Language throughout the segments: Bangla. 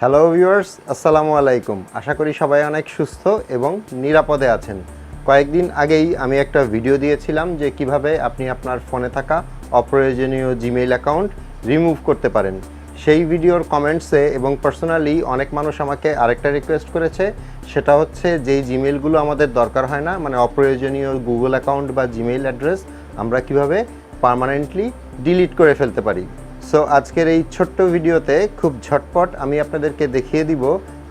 হ্যালো ভিউয়ার্স, আসসালামু আলাইকুম। আশা করি সবাই অনেক সুস্থ এবং নিরাপদে আছেন। কয়েকদিন আগেই আমি একটা ভিডিও দিয়েছিলাম যে কিভাবে আপনি আপনার ফোনে থাকা অপ্রয়োজনীয় জিমেইল অ্যাকাউন্ট রিমুভ করতে পারেন। সেই ভিডিওর কমেন্টসে এবং পার্সোনালি অনেক মানুষ আমাকে আরেকটা রিকোয়েস্ট করেছে, সেটা হচ্ছে যেই জিমেইলগুলো আমাদের দরকার হয় না, মানে অপ্রয়োজনীয় গুগল অ্যাকাউন্ট বা জিমেইল অ্যাড্রেস আমরা কিভাবে পার্মানেন্টলি ডিলিট করে ফেলতে পারি। সো আজকের এই ছোট্ট ভিডিওতে খুব ঝটপট আমি আপনাদেরকে দেখিয়ে দিব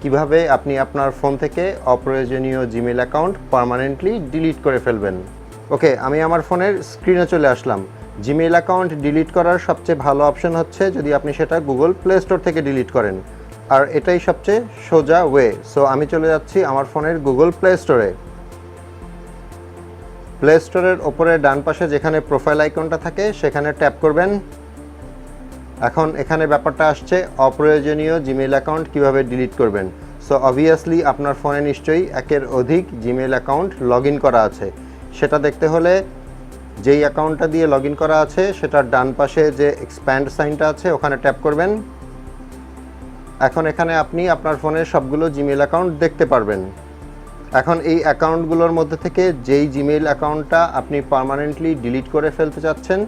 কিভাবে আপনি আপনার ফোন থেকে অপ্রয়োজনীয় জিমেইল অ্যাকাউন্ট পার্মানেন্টলি ডিলিট করে ফেলবেন। ওকে, আমি আমার ফোনের স্ক্রিনে চলে আসলাম। জিমেইল অ্যাকাউন্ট ডিলিট করার সবচেয়ে ভালো অপশন হচ্ছে যদি আপনি সেটা গুগল প্লে স্টোর থেকে ডিলিট করেন, আর এটাই সবচেয়ে সোজা ওয়ে। সো আমি চলে যাচ্ছি আমার ফোনের গুগল প্লে স্টোরে। প্লে স্টোরের ওপরে ডান পাশে যেখানে প্রোফাইল আইকনটা থাকে সেখানে ট্যাপ করবেন। এখন এখানে ব্যাপারটা আসছে অপ্রয়োজনীয় জিমেইল অ্যাকাউন্ট কিভাবে ডিলিট করবেন। সো অবভিয়াসলি আপনার ফোনে নিশ্চয়ই একের অধিক জিমেইল অ্যাকাউন্ট লগ ইন করা আছে। সেটা দেখতে হলে যেই অ্যাকাউন্টটা দিয়ে লগ ইন করা আছে সেটার ডান পাশে যে এক্সপ্যান্ড সাইনটা আছে ওখানে ট্যাপ করবেন। এখন এখানে আপনি আপনার ফোনের সবগুলো জিমেইল অ্যাকাউন্ট দেখতে পারবেন। এখন এই অ্যাকাউন্টগুলোর মধ্যে থেকে যেই জিমেইল অ্যাকাউন্টটা আপনি পার্মানেন্টলি ডিলিট করে ফেলতে চাচ্ছেন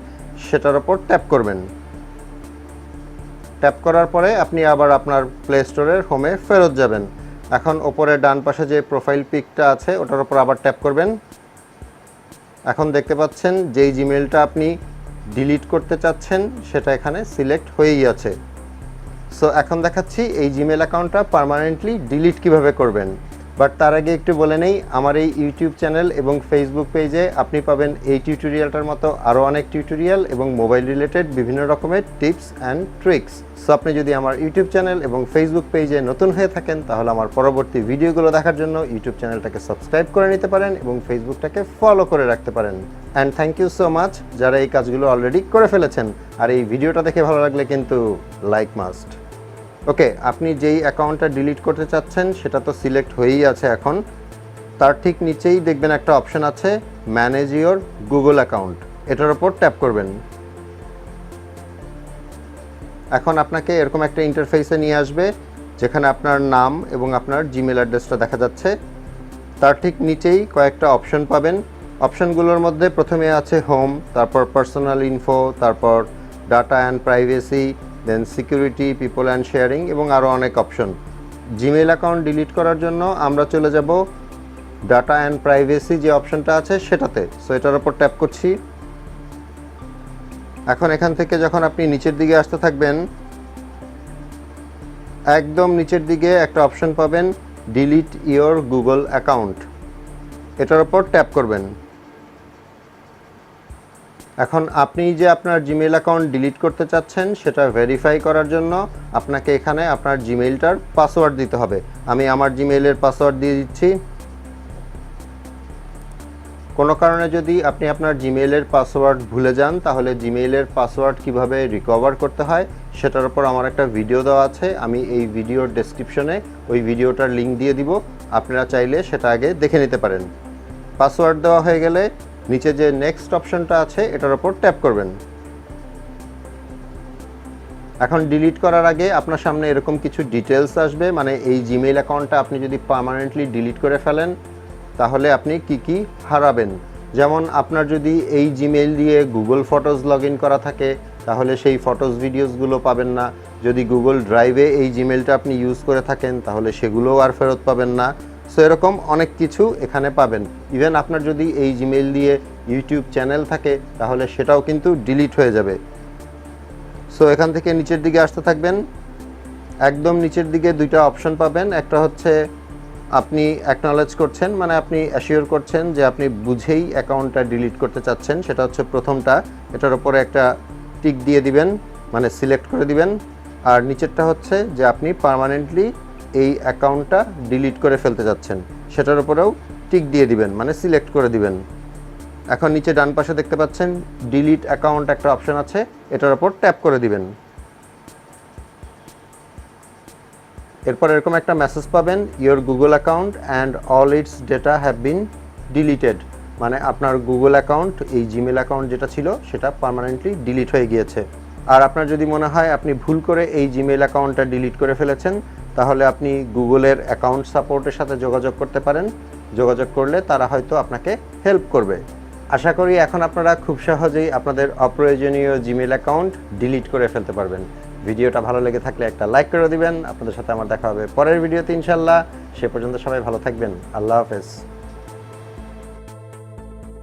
সেটার ওপর ট্যাপ করবেন। ট্যাপ করার পরে আপনি আবার আপনার প্লে স্টোরের হোমে ফেরত যাবেন। এখন ওপরে ডান পাশে যে প্রোফাইল পিকটা আছে ওটার ওপর আবার ট্যাপ করবেন। এখন দেখতে পাচ্ছেন যেই জিমেইলটা আপনি ডিলিট করতে চাচ্ছেন সেটা এখানে সিলেক্ট হয়েই আছে। সো এখন দেখাচ্ছি এই জিমেইল অ্যাকাউন্টটা পার্মানেন্টলি ডিলিট কিভাবে করবেন। বাট তার আগে একটু বলে নেই, আমার এই ইউটিউব চ্যানেল এবং ফেসবুক পেজে আপনি পাবেন এই টিউটোরিয়ালটার মতো আরও অনেক টিউটোরিয়াল এবং মোবাইল রিলেটেড বিভিন্ন রকমের টিপস অ্যান্ড ট্রিক্স। সো আপনি যদি আমার ইউটিউব চ্যানেল এবং ফেসবুক পেজে নতুন হয়ে থাকেন তাহলে আমার পরবর্তী ভিডিওগুলো দেখার জন্য ইউটিউব চ্যানেলটাকে সাবস্ক্রাইব করে নিতে পারেন এবং ফেসবুকটাকে ফলো করে রাখতে পারেন। And thank you so much যারা এই কাজগুলো অলরেডি করে ফেলেছেন। আর এই ভিডিওটা দেখে ভালো লাগলে কিন্তু লাইক মাস্ট। ওকে, আপনি যেই অ্যাকাউন্টটা ডিলিট করতে চাচ্ছেন সেটা তো সিলেক্ট হয়েই আছে। এখন তার ঠিক নিচেই দেখবেন একটা অপশন আছে ম্যানেজ ইওর গুগল অ্যাকাউন্ট, এটার ওপর ট্যাপ করবেন। এখন আপনাকে এরকম একটা ইন্টারফেসে নিয়ে আসবে যেখানে আপনার নাম এবং আপনার জিমেল অ্যাড্রেসটা দেখা যাচ্ছে। তার ঠিক নিচেই কয়েকটা অপশন পাবেন। অপশনগুলোর মধ্যে প্রথমে আছে হোম, তারপর পার্সোনাল ইনফো, তারপর data and privacy, then security, people and sharing এবং আরও অনেক অপশন। জিমেইল অ্যাকাউন্ট ডিলিট করার জন্য আমরা চলে যাব ডাটা অ্যান্ড প্রাইভেসি যে অপশনটা আছে সেটাতে। সো এটার ওপর ট্যাপ করছি। এখন এখান থেকে যখন আপনি নিচের দিকে আসতে থাকবেন একদম নিচের দিকে একটা অপশন পাবেন ডিলিট ইওর গুগল অ্যাকাউন্ট, এটার ওপর ট্যাপ করবেন। এখন আপনি যে আপনার জিমেইল অ্যাকাউন্ট ডিলিট করতে চাচ্ছেন সেটা ভেরিফাই করার জন্য আপনাকে এখানে আপনার জিমেইলটার পাসওয়ার্ড দিতে হবে। আমি আমার জিমেইলের পাসওয়ার্ড দিয়ে দিচ্ছি। কোনো কারণে যদি আপনি আপনার জিমেইলের পাসওয়ার্ড ভুলে যান তাহলে জিমেইলের পাসওয়ার্ড কিভাবে রিকভার করতে হয় সেটার উপর আমার একটা ভিডিও দেওয়া আছে। আমি এই ভিডিওর ডেসক্রিপশনে ওই ভিডিওটার লিঙ্ক দিয়ে দিব, আপনারা চাইলে সেটা আগে দেখে নিতে পারেন। পাসওয়ার্ড দেওয়া হয়ে গেলে নিচে যে নেক্সট অপশনটা আছে এটার উপর ট্যাপ করবেন। এখন ডিলিট করার আগে আপনার সামনে এরকম কিছু ডিটেলস আসবে, মানে এই জিমেইল অ্যাকাউন্টটা আপনি যদি পার্মানেন্টলি ডিলিট করে ফেলেন তাহলে আপনি কি কি হারাবেন। যেমন আপনার যদি এই জিমেইল দিয়ে গুগল ফটোজ লগ ইন করা থাকে তাহলে সেই ফটোজ ভিডিওসগুলো পাবেন না। যদি গুগল ড্রাইভে এই জিমেইলটা আপনি ইউজ করে থাকেন তাহলে সেগুলোও আর ফেরত পাবেন না। সো এরকম অনেক কিছু এখানে পাবেন। ইভেন আপনার যদি এই জিমেইল দিয়ে ইউটিউব চ্যানেল থাকে তাহলে সেটাও কিন্তু ডিলিট হয়ে যাবে। সো এখান থেকে নিচের দিকে আসতে থাকবেন। একদম নিচের দিকে দুইটা অপশন পাবেন। একটা হচ্ছে আপনি অ্যাকনলেজ করছেন, মানে আপনি অ্যাসিওর করছেন যে আপনি বুঝেই অ্যাকাউন্টটা ডিলিট করতে চাচ্ছেন, সেটা হচ্ছে প্রথমটা। এটার উপরে একটা টিক দিয়ে দিবেন, মানে সিলেক্ট করে দিবেন। আর নিচেরটা হচ্ছে যে আপনি পার্মানেন্টলি এই অ্যাকাউন্টটা ডিলিট করে ফেলতে যাচ্ছেন, সেটার উপরেও টিক দিয়ে দিবেন, মানে সিলেক্ট করে দিবেন। এখন নিচে ডান পাশে দেখতে পাচ্ছেন ডিলিট অ্যাকাউন্ট একটা অপশন আছে, এটার উপর ট্যাপ করে দিবেন। এরপর এরকম একটা মেসেজ পাবেন your Google account and all it's data have been deleted, মানে আপনার গুগল অ্যাকাউন্ট, এই জিমেল অ্যাকাউন্ট যেটা ছিল সেটা পার্মানেন্টলি ডিলিট হয়ে গিয়েছে। আর আপনার যদি মনে হয় আপনি ভুল করে এই জিমেইল অ্যাকাউন্টটা ডিলিট করে ফেলেছেন তাহলে আপনি গুগলের অ্যাকাউন্ট সাপোর্টের সাথে যোগাযোগ করতে পারেন। যোগাযোগ করলে তারা হয়তো আপনাকে হেল্প করবে। আশা করি এখন আপনারা খুব সহজেই আপনাদের অপ্রয়োজনীয় জিমেইল অ্যাকাউন্ট ডিলিট করে ফেলতে পারবেন। ভিডিওটা ভালো লেগে থাকলে একটা লাইক করে দিবেন। আপনাদের সাথে আমার দেখা হবে পরের ভিডিওতে ইনশাল্লাহ। সে পর্যন্ত সবাই ভালো থাকবেন। আল্লাহ হাফেজ।